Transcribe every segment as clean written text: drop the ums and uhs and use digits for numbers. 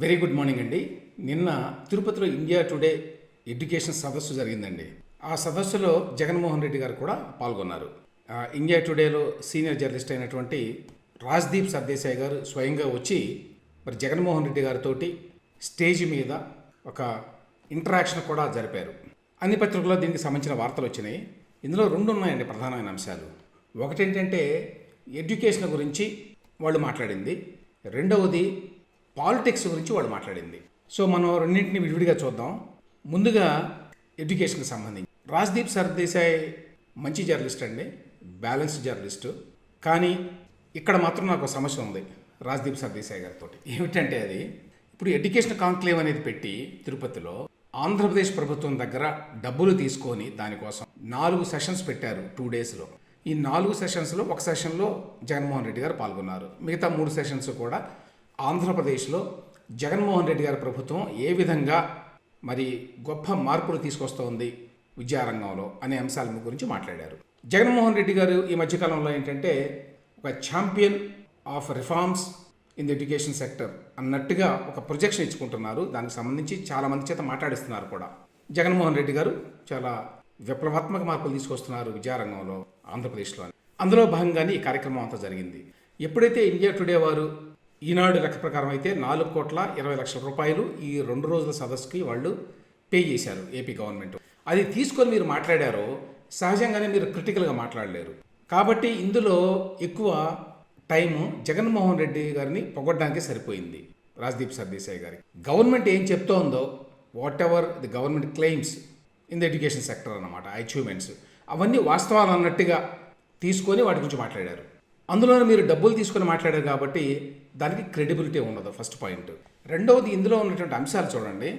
Very good morning అండి. నిన్న తిరుపతిలో ఇండియా టుడే ఎడ్యుకేషన్ సదస్సు జరిగిందండి. ఆ సదస్సులో జగన్మోహన్ రెడ్డి గారు కూడా పాల్గొన్నారు. ఇండియా టుడేలో సీనియర్ జర్నలిస్ట్ అయినటువంటి రాజ్దీప్ సర్దేశాయ్ గారు స్వయంగా వచ్చి మరి జగన్మోహన్ రెడ్డి గారితో స్టేజ్ మీద ఒక ఇంటరాక్షన్ కూడా జరిపారు. అన్ని పత్రికల్లో దీనికి సంబంధించిన వార్తలు వచ్చినాయి. ఇందులో రెండు ఉన్నాయండి ప్రధానమైన అంశాలు. ఒకటి ఏంటంటే ఎడ్యుకేషన్ గురించి వాళ్ళు మాట్లాడింది, రెండవది పాలిటిక్స్ గురించి వాళ్ళు మాట్లాడింది. సో మనం రెండింటిని విడివిడిగా చూద్దాం. ముందుగా ఎడ్యుకేషన్కి సంబంధించి రాజ్దీప్ సర్దేశాయ్ మంచి జర్నలిస్ట్ అండి, బ్యాలెన్స్డ్ జర్నలిస్టు. కానీ ఇక్కడ మాత్రం నాకు ఒక సమస్య ఉంది రాజ్దీప్ సర్దేశాయ్ గారితో. ఏమిటంటే అది ఇప్పుడు ఎడ్యుకేషన్ కాంక్లేవ్ అనేది పెట్టి తిరుపతిలో ఆంధ్రప్రదేశ్ ప్రభుత్వం దగ్గర డబ్బులు తీసుకొని దానికోసం 4 సెషన్స్ పెట్టారు 2 డేస్లో. ఈ 4 సెషన్స్లో ఒక సెషన్లో జగన్మోహన్ రెడ్డి గారు పాల్గొన్నారు. మిగతా 3 సెషన్స్ కూడా ఆంధ్రప్రదేశ్లో జగన్మోహన్ రెడ్డి గారి ప్రభుత్వం ఏ విధంగా మరి గొప్ప మార్పులు తీసుకొస్తోంది విద్యారంగంలో అనే అంశాల గురించి మాట్లాడారు. జగన్మోహన్ రెడ్డి గారు ఈ మధ్యకాలంలో ఏంటంటే ఒక champion of reforms in the education sector అన్నట్టుగా ఒక ప్రొజెక్షన్ ఇచ్చుకుంటున్నారు. దానికి సంబంధించి చాలామంది చేత మాట్లాడిస్తున్నారు కూడా. జగన్మోహన్ రెడ్డి గారు చాలా విప్లవాత్మక మార్పులు తీసుకొస్తున్నారు విద్యారంగంలో ఆంధ్రప్రదేశ్లో. అందులో భాగంగానే ఈ కార్యక్రమం అంతా జరిగింది. ఎప్పుడైతే ఇండియా టుడే వారు ఈనాడు లెక్క ప్రకారం అయితే 4,20,00,000 రూపాయలు ఈ 2 రోజుల సదస్సుకి వాళ్ళు పే చేశారు ఏపీ గవర్నమెంట్. అది తీసుకొని మీరు మాట్లాడారో సహజంగానే మీరు క్రిటికల్గా మాట్లాడలేరు. కాబట్టి ఇందులో ఎక్కువ టైము జగన్మోహన్ రెడ్డి గారిని పొగడ్డానికి సరిపోయింది రాజ్దీప్ సర్దేశాయ్ గారికి. గవర్నమెంట్ ఏం చెప్తోందో whatever the government claims in the education sector అన్నమాట, అచీవ్మెంట్స్ అవన్నీ వాస్తవాలు అన్నట్టుగా తీసుకొని వాటి గురించి మాట్లాడారు. అందులోనే మీరు డబ్బులు తీసుకొని మాట్లాడారు కాబట్టి దానికి క్రెడిబిలిటీ ఉండదు, ఫస్ట్ పాయింట్. రెండవది ఇందులో ఉన్నటువంటి అంశాలు చూడండి.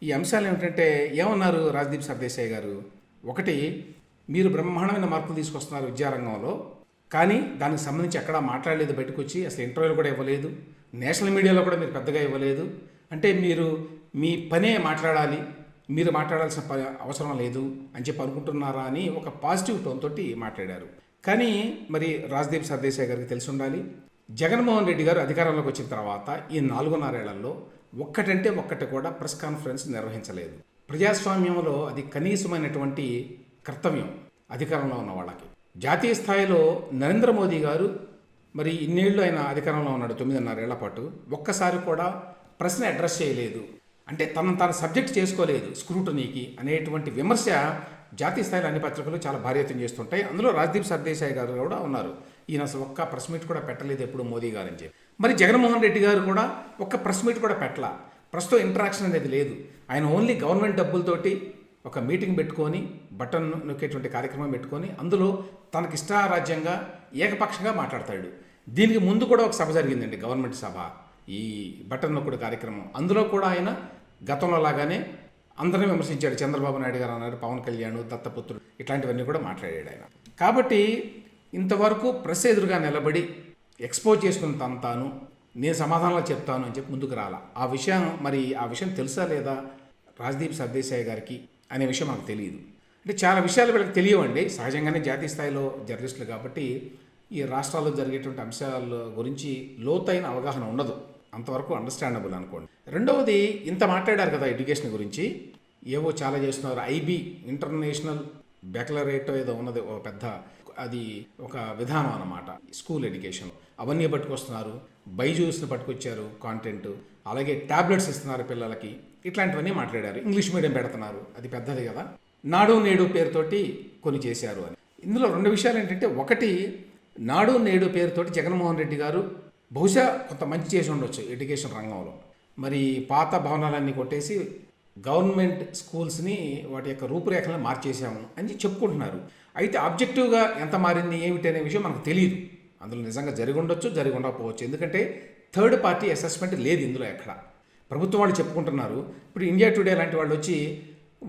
ఈ అంశాలు ఏమిటంటే ఏమన్నారు రాజ్దీప్ సర్దేశాయ్ గారు? ఒకటి, మీరు బ్రహ్మాండమైన మార్పులు తీసుకొస్తున్నారు విద్యారంగంలో, కానీ దానికి సంబంధించి ఎక్కడా మాట్లాడలేదు, బయటకు వచ్చి అసలు ఇంటర్వ్యూలు కూడా ఇవ్వలేదు, నేషనల్ మీడియాలో కూడా మీరు పెద్దగా ఇవ్వలేదు. అంటే మీరు మీ పనే మాట్లాడాలి, మీరు మాట్లాడాల్సిన అవసరం లేదు అని చెప్పి అనుకుంటున్నారా అని ఒక పాజిటివ్ టోన్ తోటి మాట్లాడారు. కానీ మరి రాజ్దీప్ సర్దేశాయ్ గారికి తెలిసి ఉండాలి, జగన్మోహన్ రెడ్డి గారు అధికారంలోకి వచ్చిన తర్వాత ఈ 4.5 ఏళ్లలో ఒక్కటి కూడా ప్రెస్ కాన్ఫరెన్స్ నిర్వహించలేదు. ప్రజాస్వామ్యంలో అది కనీసమైనటువంటి కర్తవ్యం అధికారంలో ఉన్న వాళ్ళకి. జాతీయ స్థాయిలో నరేంద్ర మోదీ గారు మరి ఇన్నేళ్ళు ఆయన అధికారంలో ఉన్నాడు, 9.5 ఏళ్ల పాటు, ఒక్కసారి కూడా ప్రశ్న అడ్రస్ చేయలేదు. అంటే తాను సబ్జెక్ట్ చేసుకోలేదు స్క్రూటనీకి అనేటువంటి విమర్శ జాతీయ స్థాయిలో అన్ని పత్రికలు చాలా భారీతం చేస్తుంటాయి. అందులో రాజ్దీప్ సర్దేశాయ్ గారు కూడా ఉన్నారు. ఈయన అసలు ఒక్క ప్రెస్ మీట్ కూడా పెట్టలేదు ఎప్పుడు మోదీ గారు అని చెప్పి. మరి జగన్మోహన్ రెడ్డి గారు కూడా ఒక్క ప్రెస్ మీట్ కూడా పెట్టలా. ప్రస్తుతం ఇంటరాక్షన్ అనేది లేదు. ఆయన ఓన్లీ గవర్నమెంట్ డబ్బులతోటి ఒక మీటింగ్ పెట్టుకొని బటన్ నొక్కేటువంటి కార్యక్రమం పెట్టుకొని అందులో తనకి ఇష్టారాజ్యంగా ఏకపక్షంగా మాట్లాడతాడు. దీనికి ముందు కూడా ఒక సభ జరిగిందండి, గవర్నమెంట్ సభ, ఈ బటన్ నొక్కుడు కార్యక్రమం. అందులో కూడా ఆయన గతంలో లాగానే అందరినీ విమర్శించాడు. చంద్రబాబు నాయుడు గారు అన్నారు, పవన్ కళ్యాణ్, దత్తపుత్రుడు, ఇట్లాంటివన్నీ కూడా మాట్లాడాడు ఆయన. కాబట్టి ఇంతవరకు ప్రెస్ ఎదురుగా నిలబడి ఎక్స్పోజ్ చేసుకున్న తాను నేను సమాధానాలు చెప్తాను అని చెప్పి ముందుకు రాలా. ఆ విషయం తెలుసా లేదా రాజ్దీప్ సర్దేశాయ్ గారికి అనే విషయం మనకు తెలియదు. అంటే చాలా విషయాలు వీళ్ళకి తెలియవండి. సహజంగానే జాతీయ స్థాయిలో జర్నలిస్టులు కాబట్టి ఈ రాష్ట్రాల్లో జరిగేటువంటి అంశాల గురించి లోతైన అవగాహన ఉండదు, అంతవరకు అండర్స్టాండబుల్ అనుకోండి. రెండవది, ఇంత మాట్లాడారు కదా ఎడ్యుకేషన్ గురించి, ఏవో చాలా చేస్తున్నారు. ఐబీ ఇంటర్నేషనల్ బ్యాక్లరేట్ ఏదో ఉన్నది, ఒక పెద్ద, అది ఒక విధానం అన్నమాట స్కూల్ ఎడ్యుకేషన్. అవన్నీ పట్టుకొస్తున్నారు, బైజూస్ని పట్టుకొచ్చారు కాంటెంట్, అలాగే ట్యాబ్లెట్స్ ఇస్తున్నారు పిల్లలకి, ఇట్లాంటివన్నీ మాట్లాడారు. ఇంగ్లీష్ మీడియం పెడుతున్నారు, అది పెద్దది కదా. నాడు నేడు పేరుతోటి కొన్ని చేశారు అని. ఇందులో 2 విషయాలు ఏంటంటే, ఒకటి, నాడు నేడు పేరుతోటి జగన్మోహన్ రెడ్డి గారు బహుశా కొంత మంచి చేసి ఉండొచ్చు ఎడ్యుకేషన్ రంగంలో. మరి పాత భవనాలన్నీ కొట్టేసి గవర్నమెంట్ స్కూల్స్ని వాటి యొక్క రూపురేఖలను మార్చేసాము అని చెప్పుకుంటున్నారు. అయితే ఆబ్జెక్టివ్గా ఎంత మారింది ఏమిటి అనే విషయం మనకు తెలియదు. అందులో నిజంగా జరిగి ఉండొచ్చు, జరిగి ఉండకపోవచ్చు. ఎందుకంటే థర్డ్ పార్టీ అసెస్మెంట్ లేదు ఇందులో ఎక్కడ. ప్రభుత్వం వాళ్ళు చెప్పుకుంటున్నారు. ఇప్పుడు ఇండియా టుడే లాంటి వాళ్ళు వచ్చి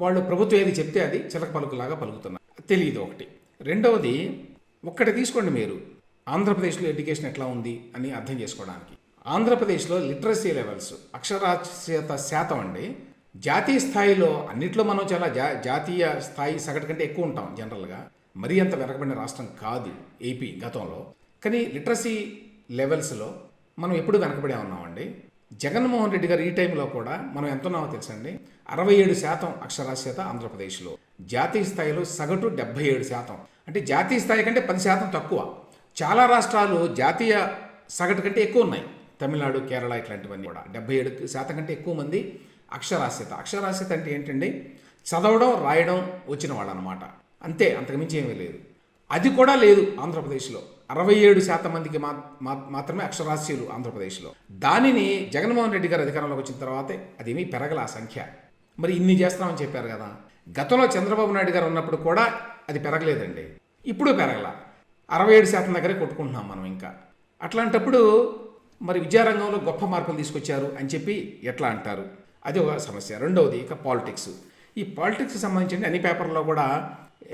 వాళ్ళు ప్రభుత్వం ఏది చెప్తే అది చిలక పలుకులాగా పలుకుతున్నారు, తెలియదు ఒకటి. రెండవది, ఒక్కటి తీసుకోండి మీరు, ఆంధ్రప్రదేశ్లో ఎడ్యుకేషన్ ఎట్లా ఉంది అని అర్థం చేసుకోవడానికి. ఆంధ్రప్రదేశ్లో లిటరసీ లెవెల్స్, అక్షరాస్యత శాతం అండి, జాతీయ స్థాయిలో అన్నిట్లో మనం చాలా జాతీయ స్థాయి సగటు కంటే ఎక్కువ ఉంటాం జనరల్గా. మరీ అంత వెనకబడిన రాష్ట్రం కాదు ఏపీ గతంలో. కానీ లిటరసీ లెవెల్స్లో మనం ఎప్పుడు వెనకబడే ఉన్నామండి. జగన్మోహన్ రెడ్డి గారు ఈ టైంలో కూడా మనం ఎంతున్నామో తెలుసండి, 67% అక్షరాస్యత ఆంధ్రప్రదేశ్లో. జాతీయ స్థాయిలో సగటు 77%. అంటే జాతీయ స్థాయి కంటే 10% తక్కువ. చాలా రాష్ట్రాలు జాతీయ సగటు కంటే ఎక్కువ ఉన్నాయి. తమిళనాడు, కేరళ ఇట్లాంటివన్నీ కూడా 77% కంటే ఎక్కువ మంది అక్షరాస్యత. అక్షరాస్యత అంటే ఏంటండి? చదవడం రాయడం వచ్చిన వాళ్ళు అనమాట. అంతే, అంతకుమించి ఏమీ లేదు. అది కూడా లేదు ఆంధ్రప్రదేశ్లో. 67% మందికి మాత్రమే అక్షరాస్యులు ఆంధ్రప్రదేశ్లో. దానిని జగన్మోహన్ రెడ్డి గారు అధికారంలోకి వచ్చిన తర్వాతే అదేమీ పెరగల ఆ సంఖ్య. మరి ఇన్ని చేస్తామని చెప్పారు కదా. గతంలో చంద్రబాబు నాయుడు గారు ఉన్నప్పుడు కూడా అది పెరగలేదండి, ఇప్పుడు పెరగల. 67% దగ్గరే కొట్టుకుంటున్నాం మనం ఇంకా. అట్లాంటప్పుడు మరి విద్యారంగంలో గొప్ప మార్పులు తీసుకొచ్చారు అని చెప్పి ఎట్లా అంటారు? అది ఒక సమస్య. రెండవది ఇక పాలిటిక్స్. ఈ పాలిటిక్స్కి సంబంధించి అన్ని పేపర్లో కూడా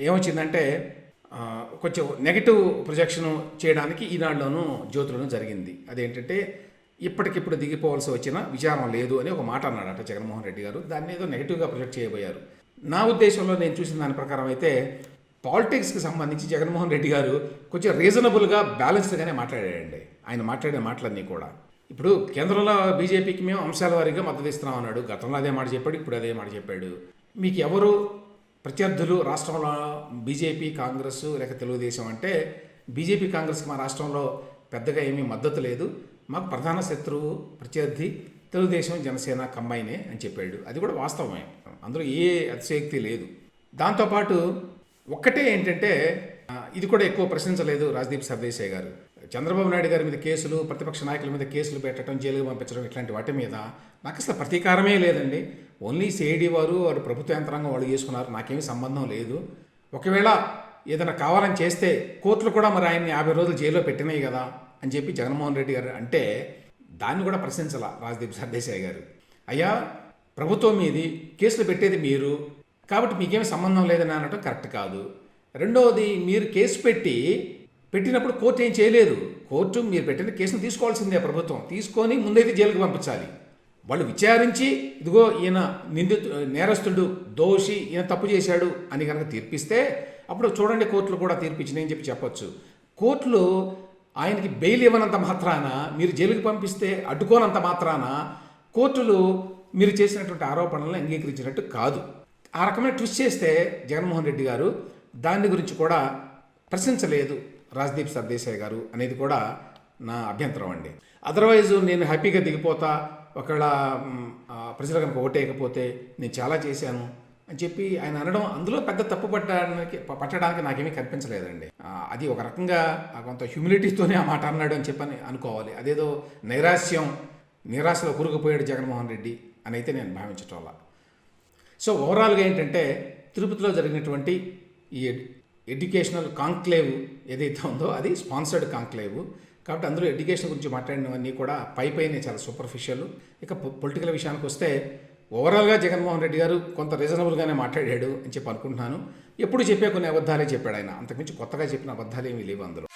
ఏమొచ్చిందంటే కొంచెం నెగిటివ్ ప్రొజెక్షన్ చేయడానికి ఈనాడులోనూ జ్యోతిలోనూ జరిగింది. అదేంటంటే ఇప్పటికిప్పుడు దిగిపోవాల్సి వచ్చిన విచారం లేదు అని ఒక మాట అన్నాడట జగన్మోహన్ రెడ్డి గారు. దాన్ని ఏదో నెగిటివ్గా ప్రొజెక్ట్ చేయబోయారు. నా ఉద్దేశంలో నేను చూసిన దాని ప్రకారం అయితే పాలిటిక్స్కి సంబంధించి జగన్మోహన్ రెడ్డి గారు కొంచెం రీజనబుల్గా బ్యాలెన్స్డ్గానే మాట్లాడాడండి. ఆయన మాట్లాడే మాటలన్నీ కూడా. ఇప్పుడు కేంద్రంలో బీజేపీకి మేము అంశాల వారీగా మద్దతు ఇస్తున్నాం అన్నాడు. గతంలో అదే మాట చెప్పాడు, ఇప్పుడు అదే మాట చెప్పాడు. మీకు ఎవరు ప్రత్యర్థులు రాష్ట్రంలో? బీజేపీ, కాంగ్రెస్ లేక తెలుగుదేశం అంటే బీజేపీ, కాంగ్రెస్కి మా రాష్ట్రంలో పెద్దగా ఏమీ మద్దతు లేదు. మాకు ప్రధాన శత్రువు ప్రత్యర్థి తెలుగుదేశం, జనసేన కంబైనే అని చెప్పాడు. అది కూడా వాస్తవమే, అందులో ఏ అతిశయోక్తి లేదు. దాంతోపాటు ఒక్కటే ఏంటంటే ఇది కూడా ఎక్కువ ప్రశ్నించలేదు రాజ్దీప్ సర్దేశాయ్ గారు. చంద్రబాబు నాయుడు గారి మీద కేసులు, ప్రతిపక్ష నాయకుల మీద కేసులు పెట్టడం, జైలుకు పంపించడం ఇట్లాంటి వాటి మీద నాకు అసలు ప్రతీకారమే లేదండి. ఓన్లీ సిఐడి వారు ప్రభుత్వ యంత్రాంగం వాళ్ళు చేసుకున్నారు, నాకేమీ సంబంధం లేదు. ఒకవేళ ఏదైనా కావాలని చేస్తే కోర్టులు కూడా మరి ఆయన్ని 50 రోజులు జైల్లో పెట్టినాయి కదా అని చెప్పి జగన్మోహన్ రెడ్డి గారు అంటే దాన్ని కూడా ప్రశ్నించాల రాజ్దీప్ సర్దేశాయ్ గారు. అయ్యా, ప్రభుత్వం మీది, కేసులు పెట్టేది మీరు, కాబట్టి మీకేమీ సంబంధం లేదని అనడం కరెక్ట్ కాదు. రెండవది, మీరు కేసు పెట్టినప్పుడు కోర్టు ఏం చేయలేదు. కోర్టు మీరు పెట్టిన కేసును తీసుకోవాల్సిందే ప్రభుత్వం. తీసుకొని ముందైతే జైలుకు పంపించాలి. వాళ్ళు విచారించి ఇదిగో ఈయన నేరస్తుడు, దోషి, ఈయన తప్పు చేశాడు అని కనుక తీర్పిస్తే అప్పుడు చూడండి కోర్టులు కూడా తీర్పిచ్చినాయి అని చెప్పొచ్చు. కోర్టులు ఆయనకి బెయిల్ ఇవ్వనంత మాత్రాన, మీరు జైలుకి పంపిస్తే అడ్డుకోనంత మాత్రాన కోర్టులు మీరు చేసినటువంటి ఆరోపణలను అంగీకరించినట్టు కాదు. ఆ రకమైన ట్విస్ట్ చేస్తే జగన్మోహన్ రెడ్డి గారు దాని గురించి కూడా ప్రశ్నించలేదు రాజ్దీప్ సర్దేశాయ్ గారు అనేది కూడా నా అభ్యంతరం అండి. అదర్వైజ్ నేను హ్యాపీగా దిగిపోతా, ఒకవేళ ప్రజలు కనుక ఓటేయకపోతే నేను చాలా చేశాను అని చెప్పి ఆయన అనడం, అందులో పెద్ద తప్పు పట్టడానికి నాకేమీ కనిపించలేదండి. అది ఒక రకంగా కొంత హ్యూమిలిటీతోనే ఆ మాట అన్నాడు అని చెప్పని అనుకోవాలి. అదేదో నిరాశలో కూరుకుపోయాడు జగన్మోహన్ రెడ్డి అని అయితే నేను భావించటం వల్ల. సో ఓవరాల్గా ఏంటంటే తిరుపతిలో జరిగినటువంటి ఈ ఎడ్యుకేషనల్ కాంక్లేవ్ ఏదైతే ఉందో అది స్పాన్సర్డ్ కాంక్లేవ్. కాబట్టి అందులో ఎడ్యుకేషన్ గురించి మాట్లాడినవన్నీ కూడా పైనే చాలా సూపర్ఫిషియల్. ఇక పొలిటికల్ విషయానికి వస్తే ఓవరాల్గా జగన్మోహన్ రెడ్డి గారు కొంత రీజనబుల్గానే మాట్లాడాడు అని చెప్పి అనుకుంటున్నాను. ఎప్పుడు చెప్పే కొన్ని అబద్ధాలే చెప్పాడు ఆయన, అంతకుమించి కొత్తగా చెప్పిన అబద్ధాలు ఏమీ లేవు అందులో.